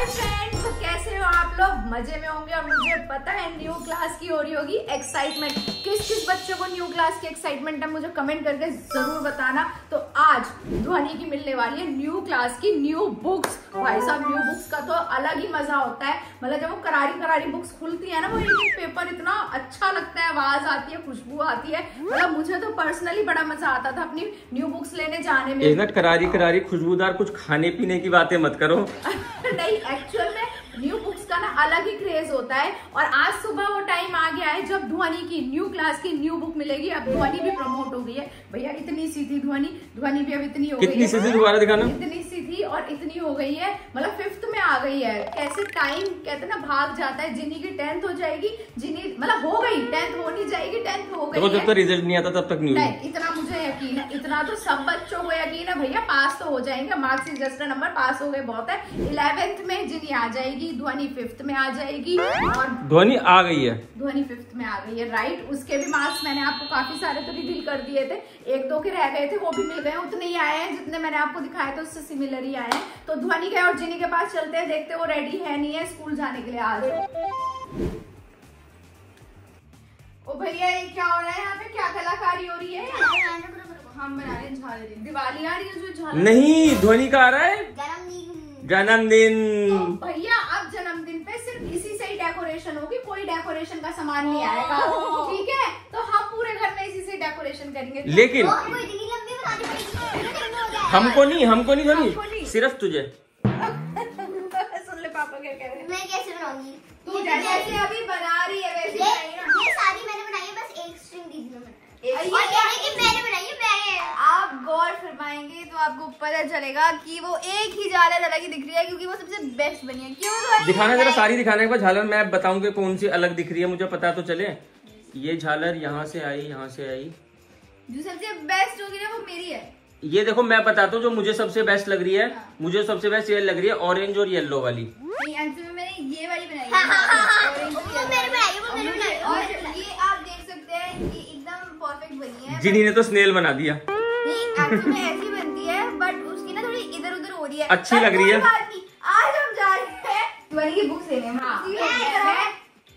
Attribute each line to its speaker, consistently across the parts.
Speaker 1: Friends, तो कैसे हो आप लोग? मजे में होंगे और मुझे पता है न्यू क्लास की हो रही होगी एक्साइटमेंट। किस किस बच्चों को न्यू क्लास की एक्साइटमेंट है मुझे कमेंट करके जरूर बताना। तो आज ध्वनि की मिलने वाली है न्यू क्लास की न्यू बुक्स। भाई साहब, न्यू बुक्स का तो अलग ही मजा होता है। मतलब जब वो करारी करारी बुक्स खुलती है ना, वो एक पेपर इतना अच्छा लगता है, आवाज आती है, खुशबू आती है। मतलब मुझे तो पर्सनली बड़ा मजा आता था अपनी न्यू बुक्स लेने जाने में।
Speaker 2: करारी करारी खुशबूदार कुछ खाने पीने की बातें मत करो।
Speaker 1: नहीं, एक्चुअल में न्यू बुक्स का ना अलग ही क्रेज होता है। और आज सुबह वो टाइम आ गया है जब ध्वनि की न्यू क्लास की न्यू बुक मिलेगी। अब ध्वनि भी प्रमोट हो गई है भैया। इतनी सी थी ध्वनि भी अब इतनी हो गई है।
Speaker 2: कितनी सी थी दोबारा दिखाना?
Speaker 1: इतनी सी थी और इतनी हो गई है, मतलब 5th में आ गई है। कैसे टाइम कहते ना भाग जाता है। जिनी की 10th हो जाएगी, जिनी मतलब हो गई 10th होनी जाएगी, 10th हो गई।
Speaker 2: तो जब तक रिजल्ट नहीं आता तब तक न्यू।
Speaker 1: इतना मुझे यकीन है, इतना तो सब बच्चों को यकीन है भैया। पास तो हो जाएंगे, मार्क्स इज जस्ट नंबर, पास हो गए बहुत है। 11th में जिनी आ जाएगी, ध्वनि 5th में आ जाएगी और
Speaker 2: ध्वनि आ गई है।
Speaker 1: ध्वनि 5th में आ गई है, राइट। उसके भी मार्क्स मैंने आपको काफी सारे तो रिवील कर दिए थे। 1-2 के रह गए थे, वो भी मिल गए। उतने ही आए हैं जितने मैंने आपको दिखाए थे, उससे सिमिलर ही आए हैं। तो ध्वनि के और जिनी के पास चलते हैं, देखते हैं वो रेडी है नहीं है स्कूल जाने के लिए। आज ओ भैया, ये क्या हो रहा है यहाँ पे? क्या कलाकारी हो रही है? हम बना रहे हैं झालर। दिवाली आ रही है जो झालर।
Speaker 2: नहीं, ध्वनि का आ रहा है जन्मदिन।
Speaker 1: तो भैया अब जन्मदिन पे सिर्फ इसी से ही डेकोरेशन होगी, कोई डेकोरेशन का सामान नहीं आएगा, ठीक है? तो हम पूरे घर में इसी से डेकोरेशन करेंगे।
Speaker 2: लेकिन हमको नहीं ध्वनि, सिर्फ तुझे।
Speaker 1: सुन ले पापा क्या कह रहे हैं।
Speaker 3: मैं कैसे बनाऊंगी?
Speaker 1: तू जैसे अभी बना रही है वैसे
Speaker 3: ये सारी मैंने बनाई है, बस एक स्ट्रिंग दीदी ने बनाई है। और ये है कि मैंने बनाई है, मैंने।
Speaker 4: आप गौर फरमाएंगे तो आपको पता चलेगा कि वो एक ही झालर अलग ही दिख रही है, क्योंकि वो सबसे बेस्ट बनी है। क्यों?
Speaker 2: दिखाना जरा, सारी दिखाने के बाद झालर मैं बताऊंगी कौन सी अलग दिख रही है, मुझे पता तो चले। ये झालर यहाँ से आई, यहाँ से आई,
Speaker 4: जो सबसे बेस्ट होगी ना वो मेरी है।
Speaker 2: ये देखो मैं बताता हूँ जो मुझे सबसे बेस्ट लग रही है। मुझे सबसे बेस्ट ये लग रही है ऑरेंज और येलो वाली।
Speaker 4: मैंने ये वाली बनाई
Speaker 3: हाँ, हाँ, हाँ, हाँ,
Speaker 4: है।
Speaker 3: वो मैंने बनाई है, वो मैंने बनाई है।
Speaker 4: और ये आप देख सकते हैं कि एकदम परफेक्ट बनी है।
Speaker 2: जिन्हीं ने तो स्नेल बना दिया।
Speaker 4: नहीं, एक्चुअली में ऐसी बनती है, बट उसकी ना थोड़ी इधर उधर हो रही है।
Speaker 2: अच्छी लग रही है।
Speaker 4: आज हम जा रहे हैं ध्वनि की बुक्स लेने।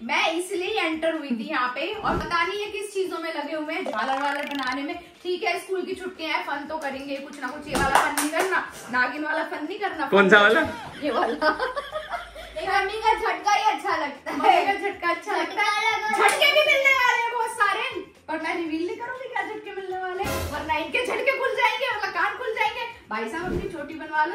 Speaker 1: मैं इसलिए एंटर हुई थी यहाँ पे। और पता नहीं है किस चीजों में लगे हुए हैं, झालर वालर बनाने में। ठीक है, स्कूल की छुट्टियां हैं, फन तो करेंगे कुछ ना कुछ। ये वाला फन नहीं करना, नागिन वाला फन नहीं करना।
Speaker 2: कौन सा वाला?
Speaker 1: ये वाला।
Speaker 4: मम्मी का झटका ही अच्छा लगता है।
Speaker 1: मम्मी का झटका अच्छा लगता है। झटके भी मिलने वाले हैं बहुत सारे, पर मैं रिवील नहीं करूंगी क्या झटके मिलने वाले, वरना इनके झटके खुल जाएंगे, मतलब कान खुल जाएंगे। भाई साहब अपनी छोटी बनवा लो।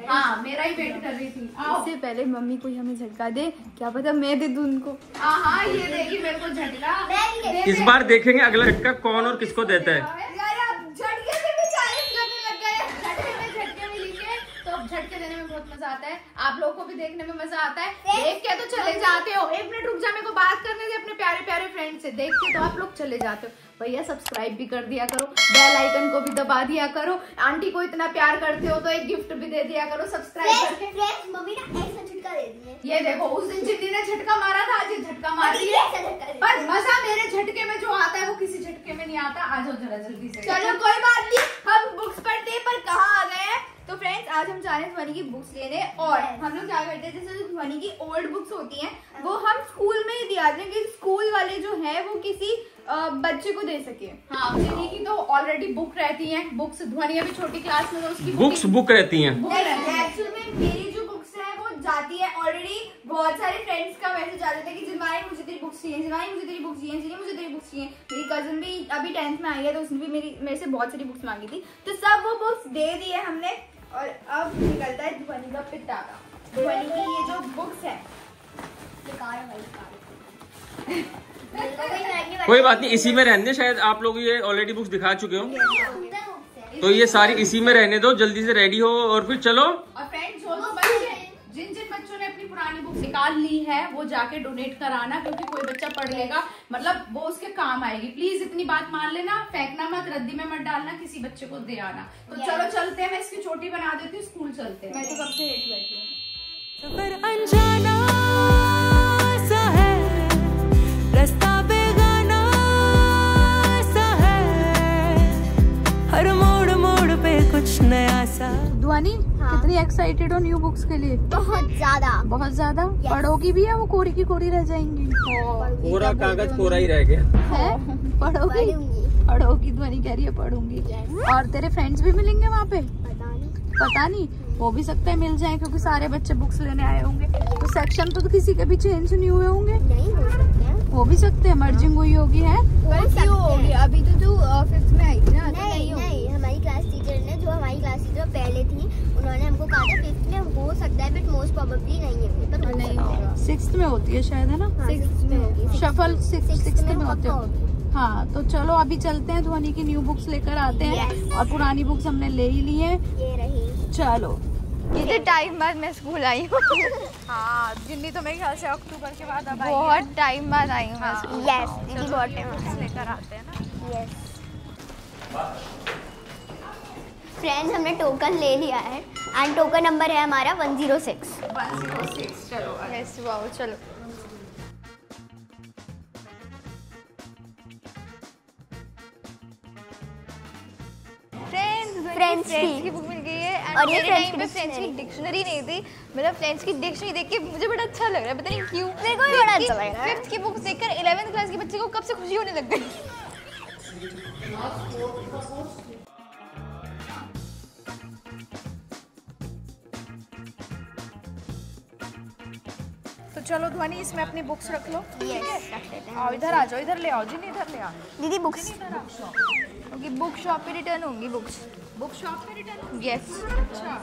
Speaker 1: हाँ, मेरा ही वेट कर रही थी।
Speaker 4: इससे पहले मम्मी कोई हमें झटका दे, क्या पता मैं दे दूं उनको।
Speaker 1: हाँ, ये देखिए मेरे को झटका।
Speaker 2: इस बार देखेंगे अगला झटका कौन और किसको देता है।
Speaker 4: झटके से भी चैलेंज करने लग गए।
Speaker 1: झटके मिलेंगे तो झटके देने में बहुत मजा आता है। आप लोगों को भी देखने में मजा आता है। देख के तो चले जाते हो। 1 मिनट रुक जा, मेरे को बात करने दे अपने प्यारे प्यारे फ्रेंड से। देख के तो आप लोग चले जाते हो। भैया सब्सक्राइब भी कर दिया करो, बेल आइकन को भी दबा दिया करो। आंटी को इतना प्यार करते हो तो एक गिफ्ट भी दे दिया करो सब्सक्राइब करके।
Speaker 3: मम्मी ना ऐसा झटका दे दी है।
Speaker 1: ये देखो, उस दिन जिन्नी ने झटका मारा था, आज ये झटका मार रही है। पर मजा मेरे झटके में जो आता है वो किसी झटके में नहीं आता। आ जाओ जरा जल्दी से।
Speaker 4: चलो कोई बात नहीं, हम बुक्स पढ़ते हैं, पर कहाँ आ गए हैं। तो फ्रेंड्स, आज हम जा रहे हैं ध्वनि की बुक्स लेने। और हम लोग क्या करते हैं, जैसे जो ध्वनि की ओल्ड बुक्स होती हैं वो हम स्कूल में ही दिया दें कि स्कूल वाले जो है वो किसी बच्चे को दे सके।
Speaker 1: हाँ, जिन्नी की तो ऑलरेडी बुक रहती है। बुक्स ध्वनि अभी छोटी क्लास में, तो उसकी
Speaker 2: बुक रहती हैं।
Speaker 4: एक्चुअल में मेरी जो बुक्स है वो जाती है ऑलरेडी। बहुत सारे फ्रेंड्स का मैसेज आ जाता है कि जिनवाई मुझे तेरी बुक्स चाहिए, जिनवाई मुझे तेरी बुक्स चाहिए, जिन्हें मुझे तेरी बुक्स चाहिए। मेरी कजन भी अभी 10th में आई है, तो उसने भी मेरे से बहुत सारी बुक्स मांगी थी। तो सब वो बुक्स दे दी है हमने। और अब निकलता है ध्वनि का पिटारा। ध्वनि की ये जो बुक्स है,
Speaker 2: कोई बात नहीं, इसी में रहने दे। शायद आप लोग ये ऑलरेडी बुक्स दिखा चुके हो, तो ये सारी इसी में रहने दो। जल्दी से रेडी हो और फिर चलो।
Speaker 1: और फ्रेंड्स, जो बच्चे जिन बच्चों ने अपनी पुरानी बुक निकाल ली है वो जाके डोनेट कराना, क्योंकि कोई बच्चा पढ़ लेगा, मतलब वो उसके काम आएगी। प्लीज इतनी बात मान लेना, फेंकना मत, रद्दी में मत डालना, किसी बच्चे को दे आना। तो चलो चलते हैं, मैं इसकी छोटी बना देती हूँ, स्कूल चलते हैं।
Speaker 4: मैं तो कब से रेडी बैठी हूँ।
Speaker 5: सफर अनजाना सा है, रास्ता बेगाना सा है, हर मोड़ मोड़ पे कुछ नया सा।
Speaker 1: ध्वनि कितनी एक्साइटेड हो न्यू बुक्स के लिए?
Speaker 3: बहुत ज्यादा।
Speaker 1: बहुत ज्यादा। पढ़ोगी भी है वो कोरी की कोरी रह जाएंगी?
Speaker 2: पूरा कागज कोरा ही रह गया
Speaker 1: है। पढ़ोगी? पढ़ोगी ध्वनि कह रही है पढ़ूंगी। और तेरे फ्रेंड्स भी मिलेंगे वहाँ पे? पता नहीं, हो भी सकता है मिल जाए क्योंकि सारे बच्चे बुक्स लेने आए होंगे। तो सेक्शन तो किसी के भी चेंज नहीं हुए होंगे?
Speaker 3: नहीं हो सकते हैं।
Speaker 1: हो भी सकते हैं, मर्जिंग हुई होगी है।
Speaker 4: होगी अभी तो तू 5th में आई थी ना?
Speaker 3: नहीं, हमारी क्लास टीचर ने, जो हमारी क्लास टीचर पहले थी, उन्होंने हमको कहा था 5th में हो सकता है, बट मोस्ट प्रोबेबली नहीं है। पर नहीं होगा।
Speaker 1: 6th में होती है शायद, है ना?
Speaker 3: 6th में होगी।
Speaker 1: शफल 6th में होते हैं। हाँ तो चलो अभी चलते हैं, ध्वनि की न्यू बुक्स लेकर आते हैं। और पुरानी बुक्स हमने ले ही ली है।
Speaker 3: ये रही।
Speaker 1: चलो
Speaker 4: कितने टाइम बाद मैं स्कूल आई हूँ।
Speaker 1: हाँ जिन्नी तो मेरे ख्याल से अक्टूबर के बाद अब आई है।
Speaker 4: बहुत टाइम बाद आई हूँ मैं स्कूल।
Speaker 3: यस दीदी, बहुत टाइम
Speaker 1: लेकर आते हैं ना।
Speaker 3: यस फ्रेंड्स, हमने टोकन ले लिया है एंड टोकन नंबर है हमारा 106।
Speaker 1: 106। चलो
Speaker 4: यस वाओ, चलो। फ्रेंड्स की बुक मिल गई है।
Speaker 3: और ये
Speaker 4: मेरे
Speaker 3: फ्रेंड्स
Speaker 4: टाइम पे फ्रेंड्स की डिक्शनरी नहीं थी। मतलब फ्रेंड्स की डिक्शनरी देख के मुझे बड़ा अच्छा लग रहा है, पता नहीं क्यों।
Speaker 3: मेरे को भी बड़ा अच्छा लग रहा है।
Speaker 4: 5th की बुक देखकर 11th क्लास के बच्चे को कब से खुशी होने लग गई।
Speaker 1: तो चलो ध्वनि इसमें अपनी बुक्स रख लो।
Speaker 3: यस रख लेते हैं।
Speaker 1: आओ इधर आ जाओ, इधर ले आओ जिन्नी, इधर ले आओ।
Speaker 3: दीदी बुक्स
Speaker 4: क्योंकि बुक शॉप पे रिटर्न होंगी बुक्स।
Speaker 1: बुक शॉप में रिटर्न?
Speaker 4: यस।
Speaker 1: अच्छा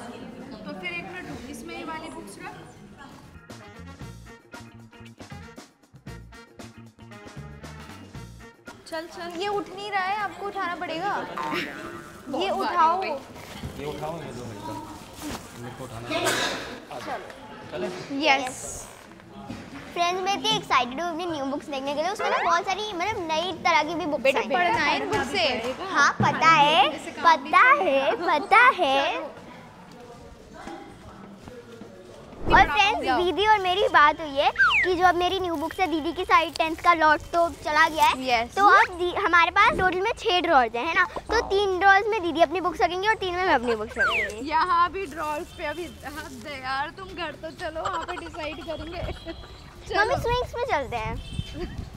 Speaker 1: तो फिर एक मिनट रुक, इसमें ये वाली बुक्स रख।
Speaker 4: चल चल, ये उठ नहीं रहा है, आपको उठाना पड़ेगा। ये उठाओ।
Speaker 2: ये उठाओ, ये दो मिनट उठाना।
Speaker 4: यस
Speaker 3: फ्रेंड्स, मैं इतनी एक्साइटेड हूँ अपनी न्यू बुक्स देखने के लिए। उसमें ना बहुत सारी मतलब नई तरह की भी बुक्स
Speaker 4: बेटा
Speaker 3: आई
Speaker 4: पढ़ना है इन बुक से।
Speaker 3: हाँ पता है, पता है। और फ्रेंड्स, दीदी और मेरी बात हुई है कि जो अब मेरी न्यू बुक्स है, दीदी की सारी 10th का लॉट तो चला गया है।
Speaker 4: Yes.
Speaker 3: तो अब हमारे पास टोटल में 6 ड्रॉर्स हैं, है ना? तो 3 ड्रॉर्स में दीदी अपनी बुक्स रखेंगी और 3 में मैं अपनी बुक्स रखूंगी।
Speaker 1: यहाँ भी ड्रॉर्स पे अभी हद है यार, तुम घर तो चलो, वहाँ पे डिसाइड करेंगे।
Speaker 3: मम्मी स्विंग्स में चलते हैं।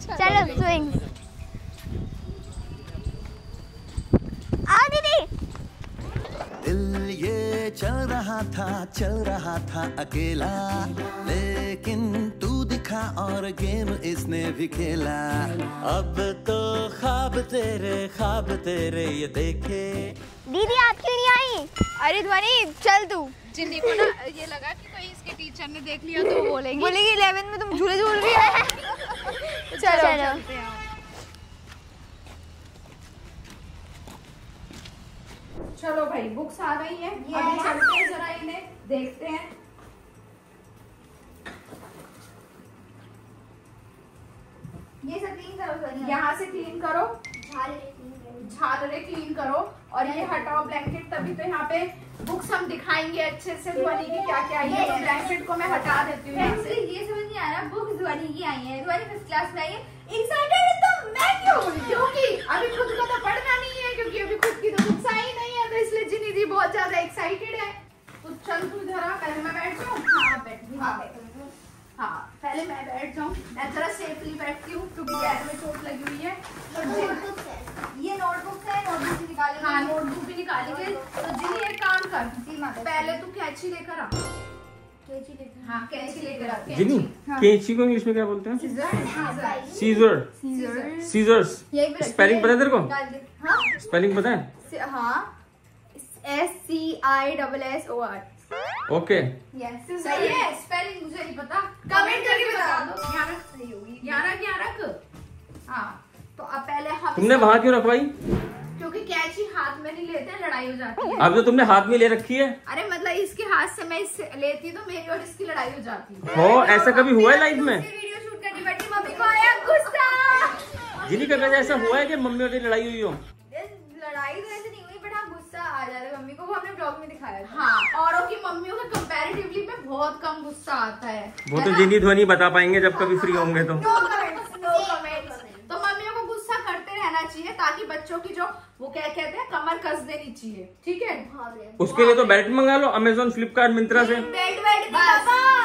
Speaker 3: चलो स्विंग्स। आओ दीदी।
Speaker 6: दिल ये चल रहा था अकेला, लेकिन तू दिखा और गेम इसने भी खेला। अब तो ख्वाब तेरे ये देखे।
Speaker 3: दीदी आप क्यों नहीं आई?
Speaker 4: अरे ध्वनि चल तू।
Speaker 1: जिन्नी को ना ये लगा कि कोई इसके टीचर ने देख लिया तो बोलेंगे
Speaker 4: 11th में तुम झूले झूल रही है। चलो।
Speaker 1: चलो भाई बुक्स आ गई हैं। अभी चलते हैं, जरा इन्हें देखते हैं।
Speaker 3: ये सब क्लीन करो।
Speaker 1: यहाँ से क्लीन करो, झालरे क्लीन करो और ये हटाओ ब्लैंकेट। तभी तो यहाँ पे बुक्स हम दिखाएंगे अच्छे से ध्वनि की क्या क्या आई है। तो ब्लैंकेट को मैं हटा देती हूँ यहाँ से।
Speaker 4: ये समझ नहीं आ रहा, बुक्स ध्वनि की आई है, ध्वनि फर्स्ट क्लास में आई है।
Speaker 1: एक्साइटेड तो मैं क्यों? क्योंकि अभी खुद का तो पढ़ना नहीं है, क्योंकि अभी खुद की तो बुक्स आई नहीं है, तो इसलिए जिन्नी दी बहुत ज्यादा एक्साइटेड है। तो चल तू इधर आ, पहले मैं बैठ जाऊँ। हाँ पहले मैं बैठ जाऊँ, मैं जरा सेफली बैठती हूँ क्योंकि पैर में चोट लगी हुई है। तो
Speaker 4: ये नोटबुक है, नोटबुक निकाली।
Speaker 1: हाँ नोटबुक भी निकाली गई। तो जिन्नी एक काम कर, पहले तू कैंची लेकर आ। हाँ कैंची लेकर आ।
Speaker 2: जिन्नी, कैंची को इंग्लिश में क्या बोलते हैं? सीजर्स। स्पेलिंग पता है तेरे को? स्पेलिंग पता है?
Speaker 4: हाँ SCISSOR।
Speaker 2: ओके
Speaker 1: सही है। स्पेलिंग मुझे नहीं पता, कमेंट करके बता दो। यहाँ रख, सही होगी। यहाँ रख। हाँ तो अब पहले हम
Speaker 2: तुमने वहाँ क्यों रखवाई?
Speaker 1: क्योंकि कैंची हाथ में नहीं लेते हैं, लड़ाई हो जाती है।
Speaker 2: अब तो तुमने हाथ में ले रखी है।
Speaker 1: अरे मतलब इसके हाथ से मैं इससे लेती तो मेरी और इसकी लड़ाई हो जाती है।
Speaker 2: हो ऐसा कभी हुआ है लाइफ में?
Speaker 1: वीडियो शूट करनी पड़ती, मम्मी को आया गुस्सा।
Speaker 2: जिन्नी का कभी ऐसा हुआ है कि मम्मी और तेरी लड़ाई हुई हो?
Speaker 4: लड़ाई तो ऐसे नहीं हुई, बट हाँ गुस्सा आ जाता है मम्मी को, वो हमने ब्लॉग में दिखाया था।
Speaker 1: हाँ औरों की मम्मियों का कंपैरेटिवली में बहुत कम गुस्सा आता है।
Speaker 2: वो तो जिन्नी ध्वनि बता पाएंगे जब कभी फ्री होंगे तो।
Speaker 1: No comments. तो मम्मियों को गुस्सा करते रहना चाहिए, ताकि बच्चों की जो वो क्या कहते हैं कमर कस देनी चाहिए, ठीक है।
Speaker 2: उसके लिए तो बेल्ट मंगा लो अमेजोन, फ्लिपकार्ट, मिंत्रा से।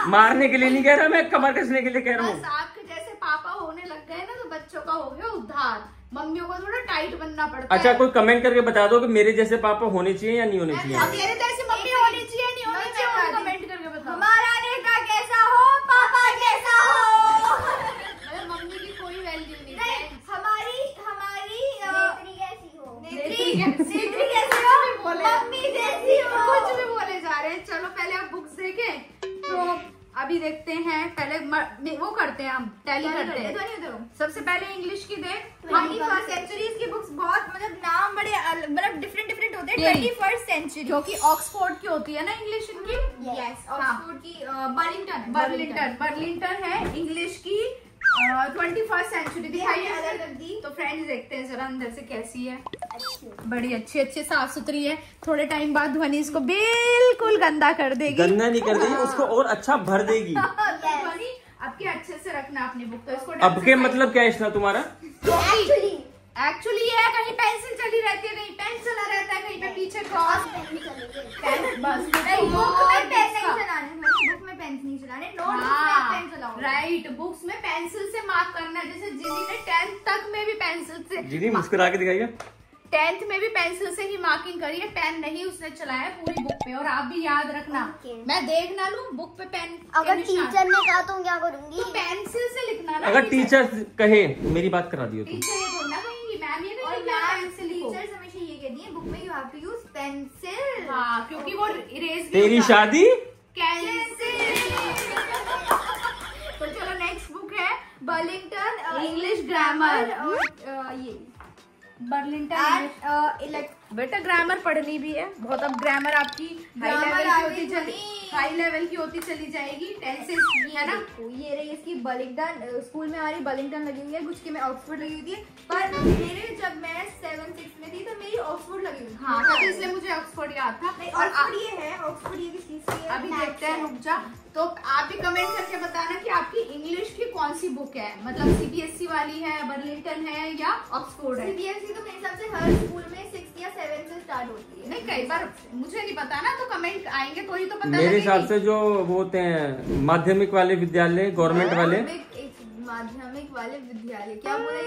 Speaker 2: मारने के लिए नहीं कह रहा मैं, कमर कसने के लिए कह रहा हूँ।
Speaker 1: बस आपके जैसे पापा होने लग गए ना तो बच्चों का हो गया उद्धार। मम्मियों को थोड़ा टाइट बनना पड़ता है।
Speaker 2: अच्छा, कोई कमेंट करके बता दो कि मेरे जैसे पापा होने चाहिए या नहीं होने चाहिए।
Speaker 1: मेरे जैसे मम्मी होनी चाहिए नहीं होनी चाहिए, कमेंट करके बताओ।
Speaker 4: हमारा नेता कैसा हो, पापा कैसा हो।
Speaker 1: मतलब मम्मी की कोई वैल्यू नहीं है।
Speaker 4: हमारी
Speaker 3: नेत्री कैसी हो?
Speaker 4: नेत्री कैसी हो, मम्मी जैसी हो।
Speaker 1: कुछ भी बोले जा रहे हैं। चलो पहले आप बुक्स देखें, तो अभी देखते हैं। पहले वो करते हैं, हम टैली करते हैं। सबसे पहले इंग्लिश की दे।
Speaker 4: 21st सेंचुरी की बुक्स बहुत मतलब नाम बड़े मतलब डिफरेंट होते हैं। 21st सेंचुरी
Speaker 1: जो कि ऑक्सफोर्ड की होती है ना इंग्लिश इनकी।
Speaker 4: यस, ऑक्सफोर्ड की
Speaker 1: बर्लिंगटन है इंग्लिश की 21st सेंचुरी दिखाई
Speaker 4: अलग रख दी।
Speaker 1: तो फ्रेंड्स देखते हैं जरा अंदर से कैसी है। बड़ी अच्छी साफ सुथरी है। थोड़े टाइम बाद ध्वनि इसको बिल्कुल गंदा कर देगी।
Speaker 2: गंदा नहीं कर देगी, उसको और अच्छा भर देगी।
Speaker 1: ध्वनि अब के अच्छे से रखना अपनी बुक, तो इसको
Speaker 2: अब के मतलब क्या है तुम्हारा?
Speaker 1: एक्चुअली ये है, कहीं पेंसिल चली रहती है, कहीं पेन चला रहता है, कहीं पे पीछे क्रॉस। बस
Speaker 4: बुक में पेन नहीं चलाने, बुक में पेन नहीं चलाने, नोटबुक में पेन चलाओ।
Speaker 1: राइट, बुक्स में पेंसिल से मार्क करना है। जैसे जिनी ने 10th तक में भी पेंसिल से,
Speaker 2: जिनी मुस्कुरा के दिखाइए,
Speaker 1: 10th में भी पेंसिल से ही मार्किंग करी है, पेन नहीं उसने चलाया पूरी बुक पे। और आप भी याद रखना, मैं देख ना लूं बुक पे पेन।
Speaker 3: अगर टीचर ने कहा तो क्या करूंगी?
Speaker 1: तो पेंसिल से लिखना ना।
Speaker 2: अगर टीचर कहे, मेरी बात करा दियो तुम।
Speaker 1: टीचर ये थोड़ा ना कहेंगी मैम ये
Speaker 4: और
Speaker 1: पेंसिल
Speaker 4: टीचर्स हमेशा ये कहती हैं बुक में you have to use pencil.
Speaker 1: हाँ, क्योंकि वो इरेज
Speaker 2: तेरी शादी
Speaker 1: कैंसिल। तो चलो नेक्स्ट बुक है
Speaker 4: बर्लिंगटन
Speaker 1: इंग्लिश ग्रामर।
Speaker 4: और ये
Speaker 1: बर्लिंगटन बेटा ग्रामर पढ़नी भी है बहुत। अब ग्रामर आपकी हाई लेवल की होती चली जाएगी। टेंसेस है ना।
Speaker 4: ये रही इसकी बर्लिंगटन। स्कूल में हमारी बर्लिंगटन लगी हुई है, कुछ की में ऑक्सफोर्ड लगी हुई थी। पर मेरे जब मैं 7-6 में थी तो मेरी ऑक्सफोर्ड लगी हुई थी।
Speaker 1: हाँ, तभी इसलिए मुझे ऑक्सफोर्ड याद था।
Speaker 4: और ऑक्सफोर्ड ये है, ऑक्सफोर्ड ये किस चीज की है?
Speaker 1: अभी देखते हैं, रुक जा। तो आप भी कमेंट करके बताना कि आपकी इंग्लिश की कौन सी बुक है, मतलब सीबीएसई वाली है, बर्लिंगटन है या ऑक्सफोर्ड है।
Speaker 4: सीबीएसई तो मेरे हिसाब से हर स्कूल में 6 या 7 से स्टार्ट होती है।
Speaker 1: नहीं, कई बार मुझे नहीं पता ना, तो कमेंट आएंगे तो ही तो पता
Speaker 2: मेरे हिसाब से जो वो होते हैं माध्यमिक वाले विद्यालय, गवर्नमेंट वाले,
Speaker 4: माध्यमिक वाले विद्यालय क्या बोला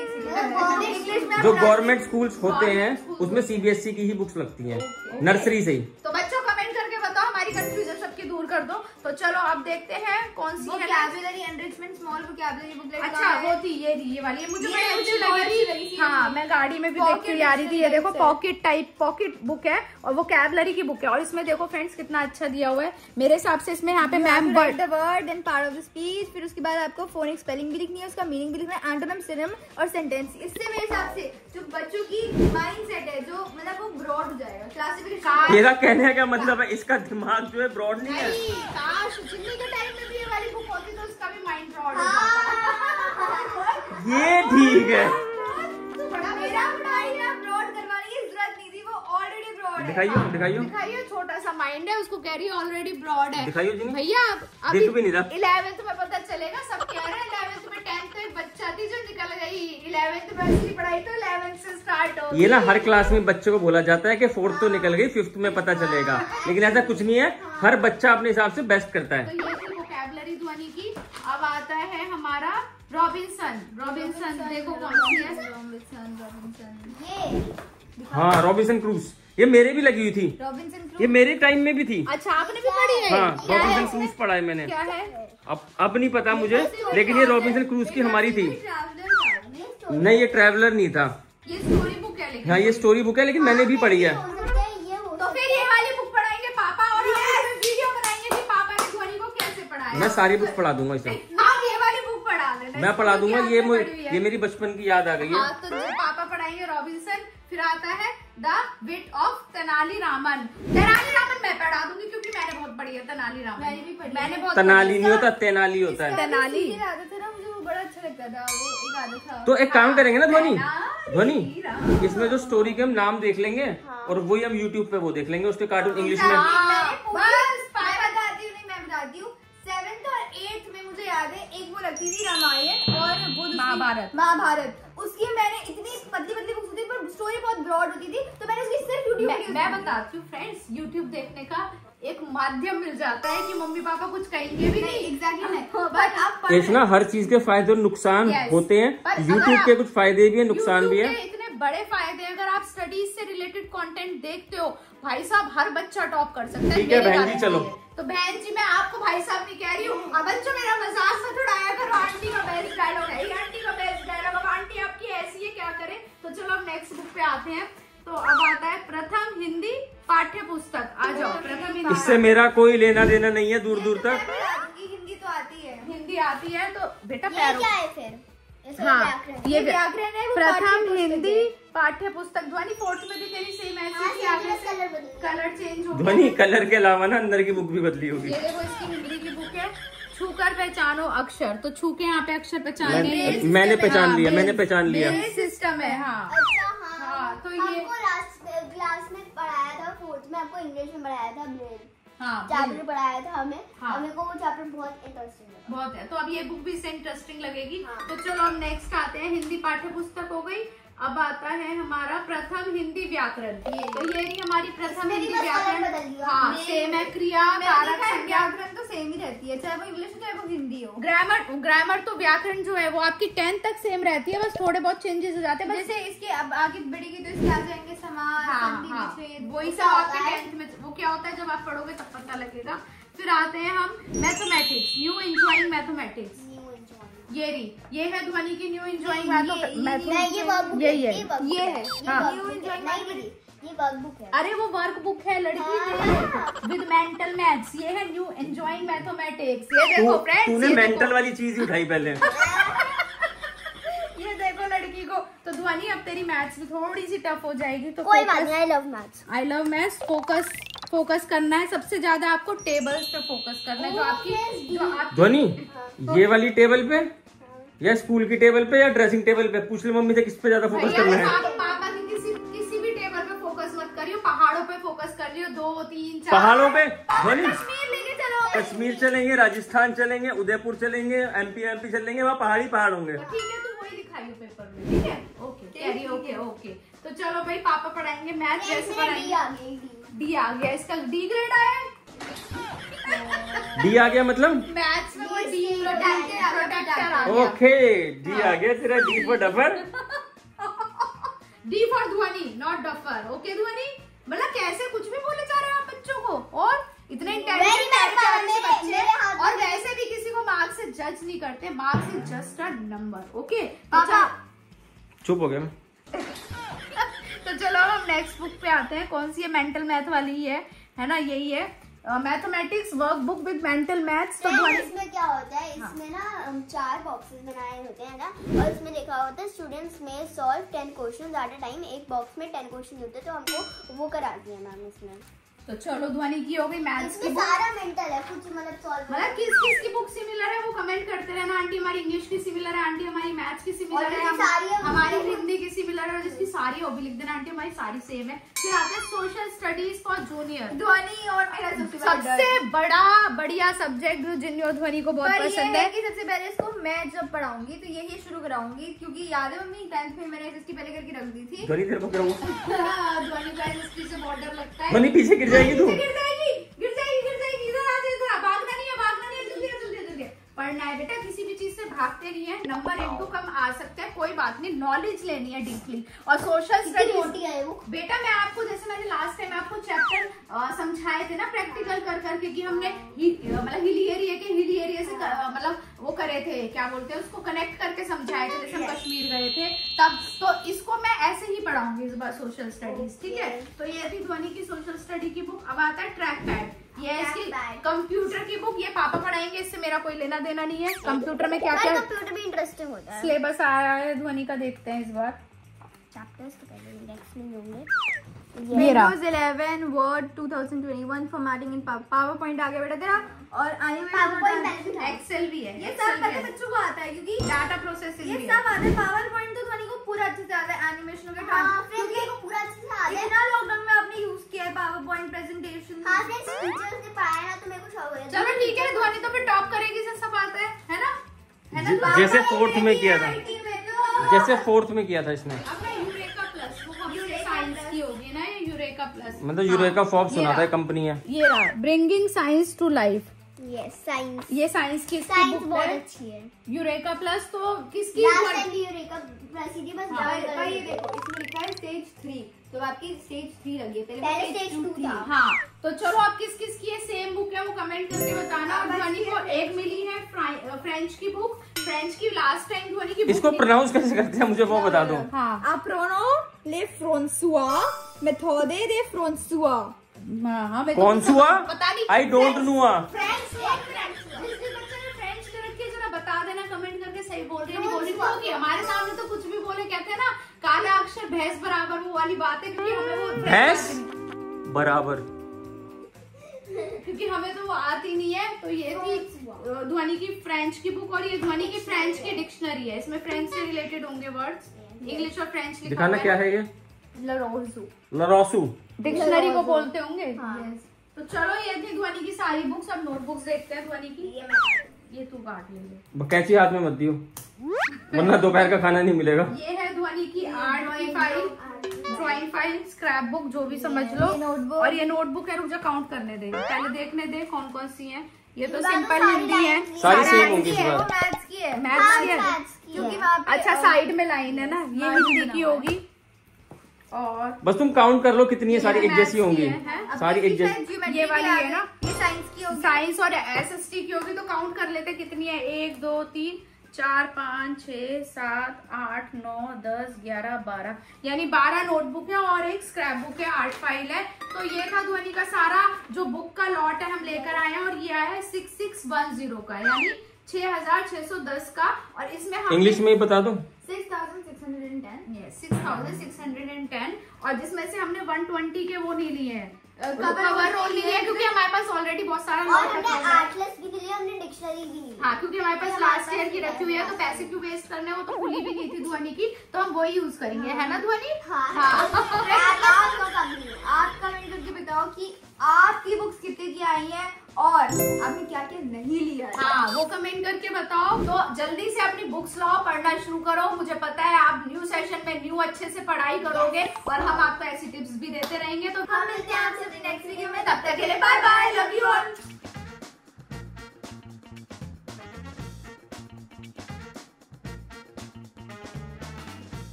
Speaker 4: इंग्लिश में?
Speaker 2: जो गवर्नमेंट स्कूल्स होते हैं उसमें सीबीएसई की ही बुक्स लगती हैं, नर्सरी से ही।
Speaker 1: तो बच्चों कमेंट करके बताओ, हमारी कंफ्यूजन सबकी दूर कर दो। तो चलो अब देखते हैं कौन सी है।
Speaker 4: Vocabulary enrichment small vocabulary book.
Speaker 1: अच्छा, वो थी ये वाली है, मुझे
Speaker 4: ये
Speaker 1: बड़ी अच्छी
Speaker 4: मुझे
Speaker 1: लगी
Speaker 4: लगी
Speaker 1: थी।
Speaker 4: थी।
Speaker 1: हाँ, मैं गाड़ी में भी देख के आ रही थी। ये देखो पॉकेट टाइप पॉकेट बुक है और वोकैबुलरी की बुक है। और इसमें देखो फ्रेंड्स कितना अच्छा दिया हुआ है। मेरे हिसाब से इसमें यहाँ पे ma'am
Speaker 4: word and part of the speech, फिर उसके बाद आपको फोनिक स्पेलिंग भी लिखनी है, उसका मीनिंग भी लिखना है, एंटोनिम, सिनोनिम और सेंटेंस। इससे मेरे हिसाब से जो बच्चों की माइंड सेट है, जो मतलब वो ब्रॉड हो जाएगा। क्लासिफिकेशन
Speaker 2: मेरा कहने का मतलब है इसका दिमाग जो है ब्रॉड नहीं है।
Speaker 1: काश जिंदगी के टाइम में भी ये वाली बुक होती तो उसका भी माइंड ब्रॉड हो जाता।
Speaker 2: ये ठीक है।
Speaker 4: तो बड़ा मेरा पढ़ाई ना ब्रॉड करवाने की जरूरत नहीं थी, वो ऑलरेडी ब्रॉड है।
Speaker 2: दिखाइयो
Speaker 1: छोटा सा माइंड है, उसको कह रही है ऑलरेडी ब्रॉड है।
Speaker 2: दिखाइयो जी।
Speaker 1: भैया अभी
Speaker 2: दिख भी नहीं रहा।
Speaker 1: 11th में पता चलेगा, सब कह रहे हैं 11th में। 10th तो एक बच्चा थी जो निकल गई, 11th में असली पढ़ाई तो 11th से स्टार्ट होगी।
Speaker 2: ये ना हर क्लास में बच्चों को बोला जाता है कि 4th तो निकल गई, 5th में पता चलेगा, लेकिन ऐसा कुछ नहीं है। हर बच्चा अपने हिसाब से बेस्ट करता है।
Speaker 1: तो ये थी वोकैबुलरी ध्वनि की। अब आता है हमारा रॉबिन्सन। देखो कौन सी है।
Speaker 4: ये
Speaker 2: हाँ, रॉबिन्सन क्रूज, ये मेरे भी लगी हुई थी।
Speaker 4: रॉबिन्सन
Speaker 2: ये मेरे टाइम में भी थी।
Speaker 1: अच्छा, आपने भी पढ़ी है?
Speaker 2: हाँ,
Speaker 1: क्या है
Speaker 2: रॉबिन्सन
Speaker 1: इसमें?
Speaker 2: क्रूज पढ़ा है मैंने।
Speaker 1: क्या है?
Speaker 2: अब नहीं पता मुझे, लेकिन ये रॉबिन्सन क्रूज की हमारी थी।
Speaker 4: ट्रैवलर
Speaker 2: नहीं, ये ट्रैवलर नहीं था।
Speaker 1: ये स्टोरी बुक है लेकिन।
Speaker 2: हाँ, ये स्टोरी बुक है, लेकिन मैंने भी पढ़ी है।
Speaker 1: तो फिर ये वाली बुक पढ़ाएंगे पापा, और वीडियो बनाएंगे कि पापा ने ध्वनि को कैसे पढ़ाया।
Speaker 2: मैं सारी बुक पढ़ा दूंगा इसे।
Speaker 1: आप ये वाली बुक पढ़ा लेना।
Speaker 2: मैं पढ़ा दूंगा। ये मेरी बचपन की याद आ गई है।
Speaker 1: हाँ, तो जो पापा पढ़ाएंगे रॉबिन्सन। फिर आता है the wheat of Tenali Raman. मैं पढ़ा दूंगी क्योंकि मैंने बहुत पढ़ी है तेनाली रामन। मैंने भी पढ़ी। मैंने बहुत
Speaker 2: तेनाली नहीं होता, तेनाली होता है।
Speaker 1: तेनाली
Speaker 4: आदत है ना, मुझे वो बड़ा अच्छा लगता था। वो एक आदत था।
Speaker 2: तो एक काम करेंगे ना ध्वनि, इसमें जो स्टोरी के हम नाम देख लेंगे और वही हम YouTube पे वो देख लेंगे, उसके कार्टून इंग्लिश में।
Speaker 4: मैं बताती हूँ 7th और 8th में मुझे याद है एक वो लगती थी रामायण और वो
Speaker 1: महाभारत।
Speaker 4: उसकी मैंने इतनी पतली बुक्स स्टोरी बहुत ब्रॉड होती थी, तो मैंने उसकी सिर्फ यूट्यूब
Speaker 1: मैं बताती हूँ फ्रेंड्स, यूट्यूब देखने का एक माध्यम मिल जाता है कि मम्मी पापा कुछ कहेंगे भी नहीं।
Speaker 4: एग्जैक्टली नहीं, बट आप
Speaker 2: इतना हर चीज के फायदे और नुकसान होते हैं। यूट्यूब के कुछ फायदे भी है, नुकसान भी है।
Speaker 1: इतने बड़े फायदे, अगर आप स्टडीज से रिलेटेड कंटेंट देखते हो, भाई साहब हर बच्चा टॉप कर सकता है।
Speaker 2: ठीक है बहन जी, चलो।
Speaker 1: तो बहन जी, मैं आपको भाई साहब नहीं कह रही हूँ, अब बच्चों मेरा मजाक मत उड़ाया करो। आंटी का बेस्ट डायलॉग है, आंटी का बेस्ट डायलॉग। अब आंटी आपकी ऐसी है, क्या करे। तो चलो अब नेक्स्ट बुक पे आते हैं। तो अब आता है प्रथम हिंदी पाठ्य पुस्तक। आ जाओ, प्रथम हिंदी।
Speaker 2: इससे मेरा कोई लेना देना नहीं है दूर दूर तक।
Speaker 4: हिंदी तो आती है,
Speaker 1: हिंदी आती है तो बेटा
Speaker 3: ये क्या है फिर?
Speaker 1: हाँ, ये
Speaker 4: व्याकरण है।
Speaker 1: प्रथम हिंदी पाठ्य पुस्तक। ध्वनि फोर्थ में भी तेरी सेम ऐसी आगे से कलर चेंज हो गया।
Speaker 2: ध्वनि कलर के अलावा ना अंदर की बुक भी बदली होगी।
Speaker 1: ये देखो, इसकी हिंदी की बुक है, छूकर पहचानो अक्षर। तो छू के यहाँ पे अक्षर पहचाने,
Speaker 2: मैंने पहचान लिया, मैंने पहचान लिया।
Speaker 1: ये सिस्टम है। हाँ
Speaker 3: अच्छा
Speaker 1: हाँ, तो ये
Speaker 3: हमको लास्ट क्लास में पढ़ाया था, फोर्थ में आपको इंग्लिश में पढ़ाया था, ब्रेन चैप्टर पढ़ाया था हमें। हमें को वो चैप्टर बहुत इंटरेस्टिंग लगा।
Speaker 1: बहुत है, तो अब ये बुक भी इससे इंटरेस्टिंग लगेगी। तो चलो अब नेक्स्ट आते हैं, हिंदी पाठ्य पुस्तक हो गई। अब आता है हमारा प्रथम हिंदी व्याकरण। तो ये नहीं हमारी प्रथम हिंदी व्याकरण। हाँ, सेम है, क्रिया कारक संज्ञा
Speaker 4: व्याकरण तो सेम ही रहती है, चाहे वो इंग्लिश हो चाहे वो हिंदी हो।
Speaker 1: ग्रामर तो व्याकरण जो है वो आपकी 10th तक सेम रहती है, बस थोड़े बहुत चेंजेस हो जाते हैं।
Speaker 4: जैसे इसके अब आगे बढ़ेगी तो इसके आ जाएंगे समास, संधि, विच्छेद,
Speaker 1: वही सब आपके 10th में। वो क्या होता है जब आप पढ़ोगे तब पता लगेगा। फिर आते हैं हम मैथमेटिक्स, न्यू एंजॉइंग मैथमेटिक्स। ये है ध्वनि की न्यू एंजॉइंग मैथमेटिक्स।
Speaker 3: ये वर्कबुक
Speaker 1: यही है,
Speaker 3: ये है
Speaker 1: हाँ।
Speaker 3: न्यू एंजॉइंग, ये वर्कबुक है।
Speaker 1: अरे वो वर्कबुक है लड़की विद मेंटल मैथ्स। ये है न्यू एंजॉइंग मैथमेटिक्स। ये देखो फ्रेंड्स,
Speaker 2: तूने मेंटल वाली चीज ही उठाई पहले।
Speaker 1: ये देखो लड़की को। तो ध्वनि अब तेरी मैथ्स भी थोड़ी सी टफ हो जाएगी, तो
Speaker 3: कोई बात नहीं, I love maths.
Speaker 1: I love maths. Focus करना है, सबसे ज्यादा आपको टेबल्स पे फोकस करना है। जो आपकी
Speaker 2: ध्वनि, ये वाली टेबल पे या स्कूल की टेबल पे या ड्रेसिंग टेबल पे, पूछ ले मम्मी से किस पे ज्यादा फोकस करना है।
Speaker 1: पापा की किसी भी टेबल पे फोकस मत करियो, पहाड़ों पे फोकस कर लियो। 2 3 4
Speaker 2: पहाड़ों पे ध्वनि,
Speaker 1: कश्मीर लेके चलो।
Speaker 2: कश्मीर चलेंगे, राजस्थान चलेंगे, उदयपुर चलेंगे, एमपी चलेंगे, वहाँ पहाड़ होंगे।
Speaker 1: ठीक है, तो वही दिखाइयो पेपर में। ठीक है, ओके ओके। तो चलो भाई, पापा पढ़ाएंगे मैथ, जैसे पढ़ाएंगे। डी आ गया, इसका डी ग्रेड आया है।
Speaker 2: डी आ गया मतलब
Speaker 1: मैथ्स में वो डी प्रोटेक्टर आ गया।
Speaker 2: ओके, डी आ गया तेरा। D for duffer,
Speaker 1: D for ध्वनि, नॉट डफर। ओके ध्वनि, मतलब कैसे कुछ भी बोले जा रहे हो आप बच्चों को, और इतने इंटेलिजेंट बच्चे, और वैसे भी किसी को मार्क्स से जज नहीं करते। Marks is just a number. Okay पापा,
Speaker 2: चुप हो गया।
Speaker 1: तो चलो हम नेक्स्ट बुक पे आते हैं। कौन सी है? मेंटल मैथ वाली ही है ना, यही है mathematics workbook with mental maths. तो
Speaker 3: इसमें क्या होता है, इसमें ना 4 बॉक्सेस बनाए होते हैं ना, और इसमें लिखा होता है स्टूडेंट्स में solve 10 questions at a time. एक बॉक्स में 10 क्वेश्चन होते हैं, तो हमको वो कराती है मैम इसमें।
Speaker 1: तो चलो ध्वनि की हो गई मैथ्स की बुक।
Speaker 3: सारा मेंटल है, कुछ मतलब सॉल्व।
Speaker 1: मतलब किस की बुक सिमिलर है वो कमेंट करते रहना। आंटी हमारी इंग्लिश की सिमिलर है, आंटी हमारी मैथ्स की सिमिलर है, हमारी हिंदी की सिमिलर है, जिसकी सारी वो भी लिख देना। आंटी हमारी सारी सेम है। फिर आते हैं सोशल स्टडीज फॉर जूनियर।
Speaker 4: ध्वनि और मेरा
Speaker 1: सबसे बड़ा बढ़िया सब्जेक्ट जो जिन्हों ध्वनि को बहुत पसंद है
Speaker 4: कि सबसे पहले इसको मैं जब पढ़ाऊंगी तो यही शुरू कराऊंगी, क्योंकि याद है मम्मी 10th में मैंने इसकी पहले करके रख दी थी।
Speaker 2: ध्वनि तेरे को कराऊंगा।
Speaker 1: ध्वनि का हिस्ट्री से बहुत डर लगता है।
Speaker 2: ध्वनि पीछे गिर जाएगी तू।
Speaker 1: गिर जाएगी। इधर आ, भागना नहीं है, जल्दी। पढ़ना है बेटा, किसी भी चीज से भागते नहीं है। नंबर 1 2 कम आ सकते हैं, कोई बात नहीं, नॉलेज लेनी है डीपली। और सोशल स्टडीज
Speaker 3: है वो
Speaker 1: बेटा, मैं आपको जैसे मैंने लास्ट टाइम आपको चैप्टर समझाए थे ना प्रैक्टिकल कर करके, कि हमने मतलब हिली एरिया से मतलब वो करे थे, क्या बोलते हैं उसको, कनेक्ट करके समझाए थे, जैसे हम कश्मीर गए थे तब। तो इसको मैं ऐसे ही पढ़ाऊंगी इस बार, सोशल स्टडीज। ठीक है, तो ये थी ध्वनि की सोशल स्टडी की बुक। अब आता है ट्रैक पैड, ये इसकी कंप्यूटर की बुक। ये पापा पढ़ाएंगे, इससे मेरा कोई लेना देना नहीं है। कंप्यूटर में क्या क्या
Speaker 3: कंप्यूटर भी इंटरेस्टिंग होता है।
Speaker 1: सिलेबस आया है ध्वनि का, देखते हैं इस बार।
Speaker 3: चैप्टर्स तो पहले इंडेक्स में होंगे।
Speaker 4: Windows 11 Word 2021 फॉर्मेटिंग इन पावरपॉइंट आ गया बेटा तेरा, और
Speaker 3: PowerPoint
Speaker 1: एक्सेल भी है।
Speaker 4: ये सब पता बच्चों को आता है, क्योंकि
Speaker 1: डाटा प्रोसेसिंग
Speaker 4: ये
Speaker 1: भी
Speaker 4: सब आता है। पावरपॉइंट तो ध्वनि को पूरा अच्छे से आता है, एनिमेशन के
Speaker 3: क्योंकि पूरा अच्छे से आता है।
Speaker 4: इतना लॉकडाउन में आपने यूज किया है पावरपॉइंट प्रेजेंटेशन।
Speaker 3: हाँ फ्रेंड्स, टीचर्स ने पढ़ाया ना, तो मेरे को शौक है।
Speaker 1: चलो ठीक है, ध्वनि तो फिर टॉप करेगी, से सब आता है ना।
Speaker 2: जैसे 4th में किया था, जैसे 4th में किया था इसने।
Speaker 1: अब मैं यूरेका प्लस वो
Speaker 2: मतलब यूरेका फॉक्स सुना था कंपनी है।
Speaker 1: ये रहा bringing science to life.
Speaker 3: Yes science,
Speaker 1: ये साइंस की
Speaker 3: साइंस
Speaker 1: बुक
Speaker 3: बहुत
Speaker 1: है।
Speaker 3: अच्छी है।
Speaker 1: यूरेका प्लस तो किसकी?
Speaker 3: लास्ट टाइम भी यूरेका प्लस ही थी, बस
Speaker 4: हाँ,
Speaker 3: डबल
Speaker 4: पर ये देखो इसमें लिखा है स्टेज 3, तो आपकी स्टेज 3 लगी है,
Speaker 3: पहले
Speaker 4: स्टेज
Speaker 3: stage 2
Speaker 4: 2
Speaker 3: था।
Speaker 1: हाँ, तो चलो आप किस किस की ये सेम बुक है वो कमेंट करके बताना। और ध्वनि को एक मिली है फ्रेंच की बुक। फ्रेंच की लास्ट टाइम ध्वनि की
Speaker 2: इसको प्रोनाउंस कैसे करते हैं मुझे वो बता दो।
Speaker 1: हाँ,
Speaker 4: Approno le François méthode de François।
Speaker 1: हाँ, मैं
Speaker 2: कौनसुआ?
Speaker 1: पता नहीं।
Speaker 2: I don't know.
Speaker 1: फ्रेंच जिस भी बच्चे ने फ्रेंच कर रखी है जरा बता देना कमेंट करके सही बोल रही है नहीं बोल रही, क्योंकि हमारे सामने तो कुछ भी बोले, कहते हैं ना काला अक्षर भैंस बराबर, वो वाली बात है। क्योंकि हमें वो
Speaker 2: भैंस बराबर,
Speaker 1: क्योंकि हमें तो वो आती नहीं है। तो ये थी ध्वनि की फ्रेंच की बुक, और ये ध्वनि की फ्रेंच की डिक्शनरी है। इसमें फ्रेंच से रिलेटेड होंगे वर्ड्स, इंग्लिश और फ्रेंच लिखा
Speaker 2: दिखाना क्या है ये। लरोसू
Speaker 3: डिक्शनरी
Speaker 1: को बोलते होंगे।
Speaker 3: हाँ।
Speaker 1: तो चलो ये थी ध्वनि की सारी बुक्स। अब नोटबुक्स देखते हैं ध्वनि की। ये तू काट ले,
Speaker 2: कैंची हाथ में मत दियो वरना दोपहर का खाना नहीं मिलेगा।
Speaker 1: ये है ध्वनि की आर्ट की file, drawing file, scrap book, जो भी समझ लो।
Speaker 3: नोटबुक।
Speaker 1: और ये नोटबुक है, रुक जा काउंट करने दे, पहले देखने दे कौन कौन सी है। ये तो
Speaker 3: इस बार तो
Speaker 1: सिंपल
Speaker 3: सारी
Speaker 1: हिंदी है,
Speaker 3: डायरेक्ट
Speaker 2: सारी सेम
Speaker 4: मैथ्स
Speaker 2: होंगी
Speaker 4: की
Speaker 2: इस
Speaker 4: है, वो
Speaker 2: बार।
Speaker 4: मैथ्स की है।
Speaker 1: मैथ्स की है।
Speaker 3: मैथ्स की
Speaker 4: क्योंकि
Speaker 3: है।
Speaker 4: वहाँ पे
Speaker 1: अच्छा साइड में लाइन है ना, ये हिंदी की होगी। और
Speaker 2: बस तुम काउंट कर लो कितनी है, सारी
Speaker 1: ये
Speaker 2: एक जैसी
Speaker 1: मैथ्स
Speaker 2: होंगी।
Speaker 1: की है।
Speaker 2: सारी एक जैसी।
Speaker 4: ज्योमेट्री
Speaker 1: ये वाली
Speaker 4: भी आ
Speaker 1: है ना?
Speaker 4: गई, ये साइंस की होगी।
Speaker 1: साइंस और एसएसटी की होगी, तो काउंट कर लेते कितनी है। 1 2 3 4 5 6 7 8 9 10 11 12, यानी 12 नोटबुक है और एक स्क्रैप बुक है, आर्ट फाइल है। तो ये था ध्वनि का सारा जो बुक का लॉट है हम लेकर आए हैं। और ये आया है 6610 का, यानी 6610 का। और इसमें हम
Speaker 2: इंग्लिश में ही बता दो।
Speaker 4: 6610।
Speaker 1: 6610, और जिसमें से हमने 120 के वो नहीं लिए हैं,
Speaker 4: कवर
Speaker 1: रोल लिए हैं, क्योंकि हमारे पास ऑलरेडी बहुत सारा
Speaker 3: और
Speaker 1: लॉट
Speaker 3: हमने
Speaker 1: रखा हुआ है।
Speaker 3: एटलस भी ली, हमने डिक्शनरी भी ली।
Speaker 1: हाँ, क्योंकि हमारे पास लास्ट ईयर की रखी हुई है, तो पैसे क्यों वेस्ट करने, वो तो खुली भी नहीं थी ध्वनि की, तो हम वही यूज करेंगे, है ना ध्वनि?
Speaker 4: आप कमेंट करके बताओ कि आपकी बुक्स कितने की आई हैं और आपने क्या क्या नहीं लिया है।
Speaker 1: हाँ, वो कमेंट करके बताओ। तो जल्दी से अपनी बुक्स लाओ, पढ़ना शुरू करो। मुझे पता है आप न्यू सेशन में न्यू अच्छे से पढ़ाई करोगे, और हम आपको ऐसी टिप्स भी देते रहेंगे। तो
Speaker 4: हम मिलते हैं आपसे अपनी नेक्स्ट वीडियो में, तब तक के लिए बाय बाय।